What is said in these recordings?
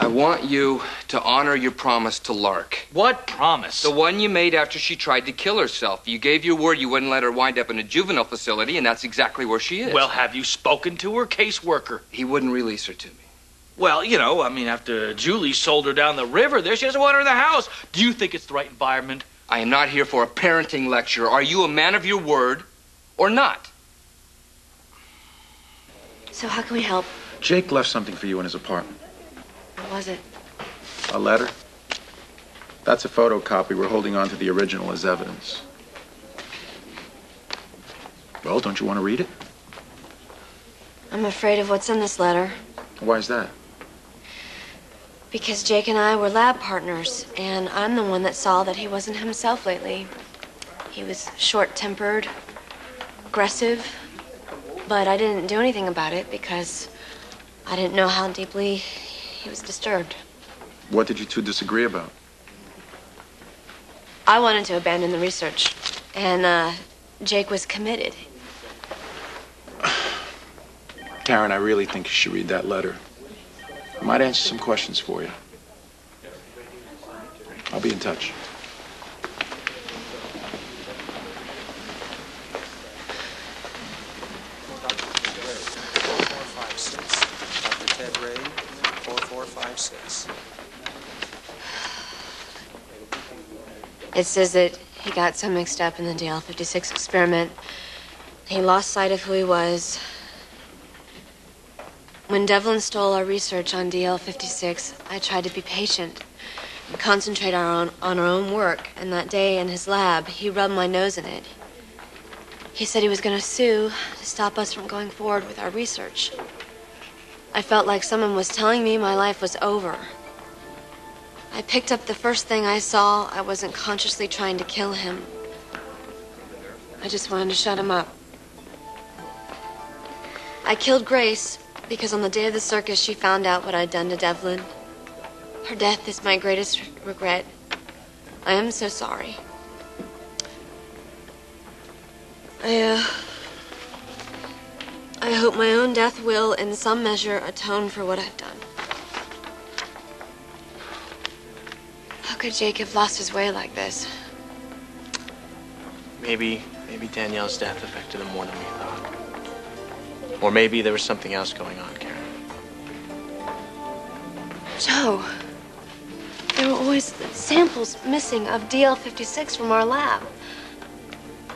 I want you to honor your promise to Lark. What promise? The one you made after she tried to kill herself. You gave your word you wouldn't let her wind up in a juvenile facility, and that's exactly where she is. Well, have you spoken to her caseworker? He wouldn't release her to me. Well, you know, I mean, after Julie sold her down the river there, she doesn't want her in the house. Do you think it's the right environment? I am not here for a parenting lecture. Are you a man of your word or not? So how can we help? Jake left something for you in his apartment. What was it? A letter. That's a photocopy. We're holding on to the original as evidence. Well, don't you want to read it? I'm afraid of what's in this letter. Why is that? Because Jake and I were lab partners, and I'm the one that saw that he wasn't himself lately. He was short-tempered, aggressive, but I didn't do anything about it because I didn't know how deeply he was disturbed. What did you two disagree about? I wanted to abandon the research, and Jake was committed. Karen, I really think you should read that letter. I might answer some questions for you. I'll be in touch. It says that he got so mixed up in the DL56 experiment, he lost sight of who he was. When Devlin stole our research on DL56, I tried to be patient and concentrate on our own work. And that day in his lab, he rubbed my nose in it. He said he was going to sue to stop us from going forward with our research. I felt like someone was telling me my life was over. I picked up the first thing I saw. I wasn't consciously trying to kill him. I just wanted to shut him up. I killed Grace because on the day of the circus, she found out what I'd done to Devlin. Her death is my greatest regret. I am so sorry. I hope my own death will, in some measure, atone for what I've done. How could Jake have lost his way like this? Maybe Danielle's death affected him more than we thought. Or maybe there was something else going on, Karen. Joe, there were always samples missing of DL56 from our lab.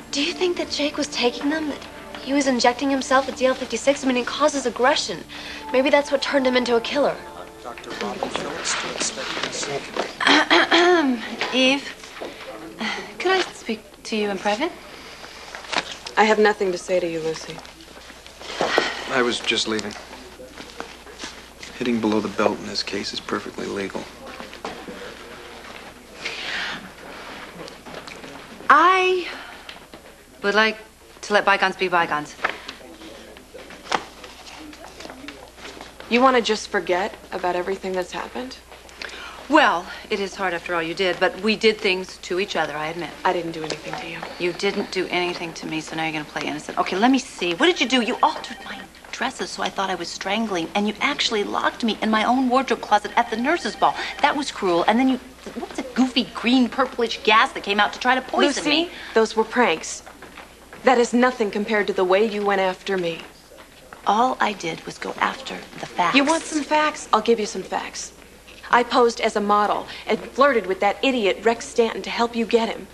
Do you think that Jake was taking them? That he was injecting himself with DL56? I mean, it causes aggression. Maybe that's what turned him into a killer. Dr. Robin Phillips to expect this. Eve, could I speak to you in private? I have nothing to say to you, Lucy. I was just leaving. Hitting below the belt in this case is perfectly legal. I would like to let bygones be bygones. You want to just forget about everything that's happened? Well, it is hard after all you did, but we did things to each other, I admit. I didn't do anything to you. You didn't do anything to me, so now you're going to play innocent. Okay, let me see. What did you do? You altered my dresses so I thought I was strangling, and you actually locked me in my own wardrobe closet at the nurse's ball. That was cruel. And then you, what was it, goofy green purplish gas that came out to try to poison me? Lucy, those were pranks. That is nothing compared to the way you went after me. All I did was go after the facts. You want some facts? I'll give you some facts. I posed as a model and flirted with that idiot Rex Stanton to help you get him.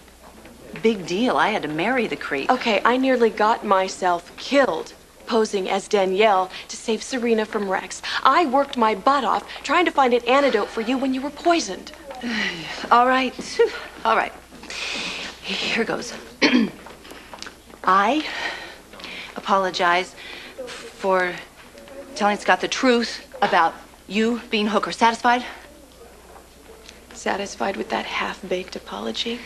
Big deal. I had to marry the creep. Okay, I nearly got myself killed posing as Danielle to save Serena from Rex. I worked my butt off trying to find an antidote for you when you were poisoned. All right. All right. Here goes. I apologize for telling Scott the truth about you being Hooker. Satisfied? Satisfied with that half-baked apology?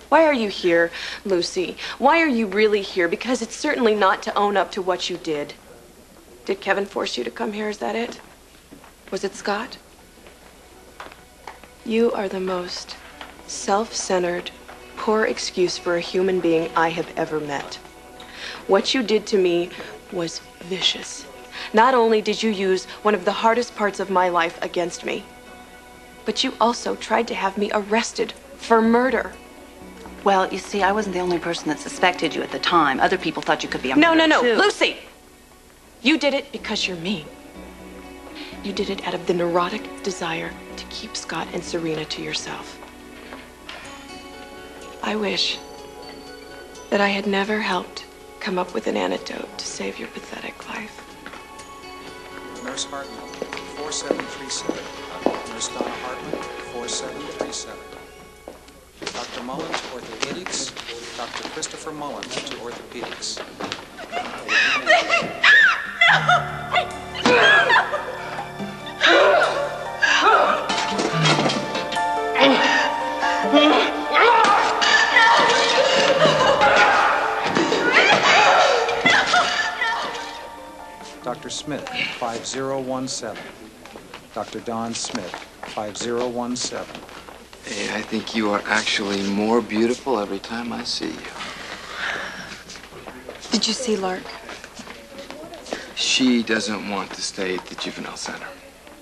Why are you here, Lucy? Why are you really here? Because it's certainly not to own up to what you did. Did Kevin force you to come here? Is that it? Was it Scott? You are the most self-centered, poor excuse for a human being I have ever met. What you did to me was vicious. Not only did you use one of the hardest parts of my life against me, But you also tried to have me arrested for murder. Well, you see, I wasn't the only person that suspected you at the time. Other people thought you could be a No, murderer, no, no. too. Lucy! You did it because you're mean. You did it out of the neurotic desire to keep Scott and Serena to yourself. I wish that I had never helped come up with an antidote to save your pathetic life. Nurse Hartman, 4737. Nurse Donna Hartman, 4737. Dr. Mullins, orthopedics. Dr. Christopher Mullins to orthopedics. Dr. Smith, 5017. Dr. Don Smith, 5017. Hey, I think you are actually more beautiful every time I see you. Did you see Lark? She doesn't want to stay at the juvenile center.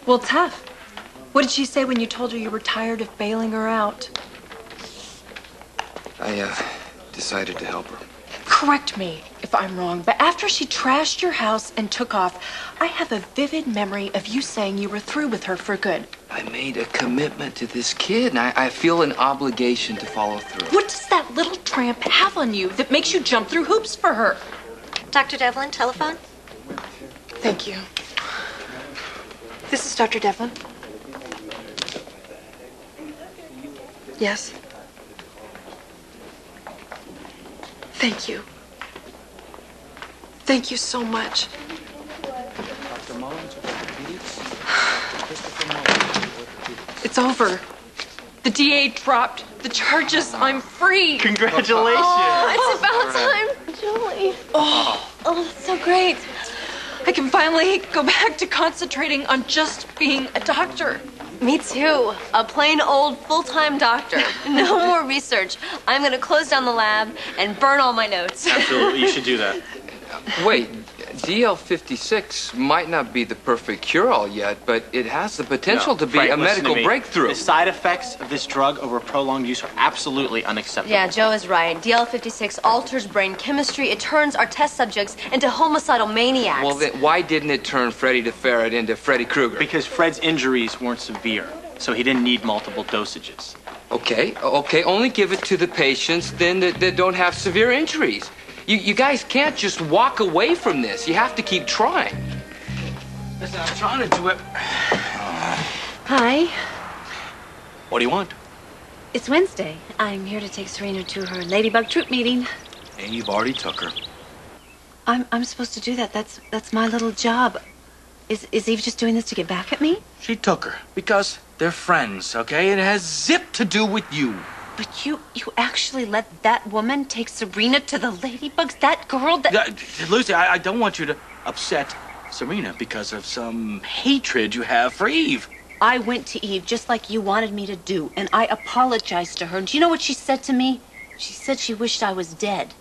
Well, tough. What did she say when you told her you were tired of bailing her out? I decided to help her. Correct me if I'm wrong, but after she trashed your house and took off, I have a vivid memory of you saying you were through with her for good. I made a commitment to this kid, and I feel an obligation to follow through. What does that little tramp have on you that makes you jump through hoops for her? Dr. Devlin, telephone? Thank you. This is Dr. Devlin. Yes. Thank you. Thank you so much. Dr. Mullins, orthopedics. Dr. Christopher Mullins, orthopedics. It's over. The DA dropped the charges. I'm free. Congratulations. It's about time. Julie. Oh, that's so great. I can finally go back to concentrating on just being a doctor. Me too. A plain old full-time doctor. No more research. I'm going to close down the lab and burn all my notes. Absolutely, you should do that. Wait, DL56 might not be the perfect cure-all yet, but it has the potential to be Frank, a listen to medical me. breakthrough. The side effects of this drug over prolonged use are absolutely unacceptable. Yeah, Joe is right. DL56 alters brain chemistry. It turns our test subjects into homicidal maniacs. Well, then why didn't it turn Freddy the Ferret into Freddy Krueger? Because Fred's injuries weren't severe, so he didn't need multiple dosages. Okay, only give it to the patients then that don't have severe injuries. You guys can't just walk away from this. You have to keep trying. Listen, I'm trying to do it. Hi. What do you want? It's Wednesday. I'm here to take Serena to her Ladybug troop meeting. Hey, you've already took her. I'm supposed to do that. That's my little job. Is Eve just doing this to get back at me? She took her because they're friends, okay? And it has zip to do with you. But you actually let that woman take Serena to the Ladybugs? That girl that... Lucy, I don't want you to upset Serena because of some hatred you have for Eve. I went to Eve just like you wanted me to do, and I apologized to her. And do you know what she said to me? She said she wished I was dead.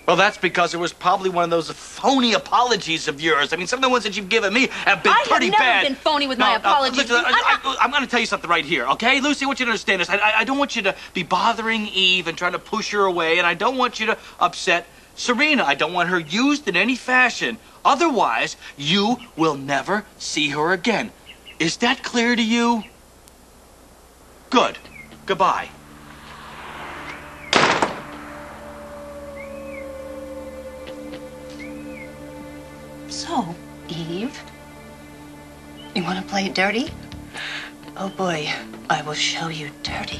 Well, that's because it was probably one of those phony apologies of yours. I mean, some of the ones that you've given me have been pretty bad. I have never been phony with my apologies. Listen, I'm going to tell you something right here, okay? Lucy, I want you to understand this. I don't want you to be bothering Eve and trying to push her away, and I don't want you to upset Serena. I don't want her used in any fashion. Otherwise, you will never see her again. Is that clear to you? Good. Goodbye. So, Eve, you want to play it dirty? Oh boy, I will show you dirty.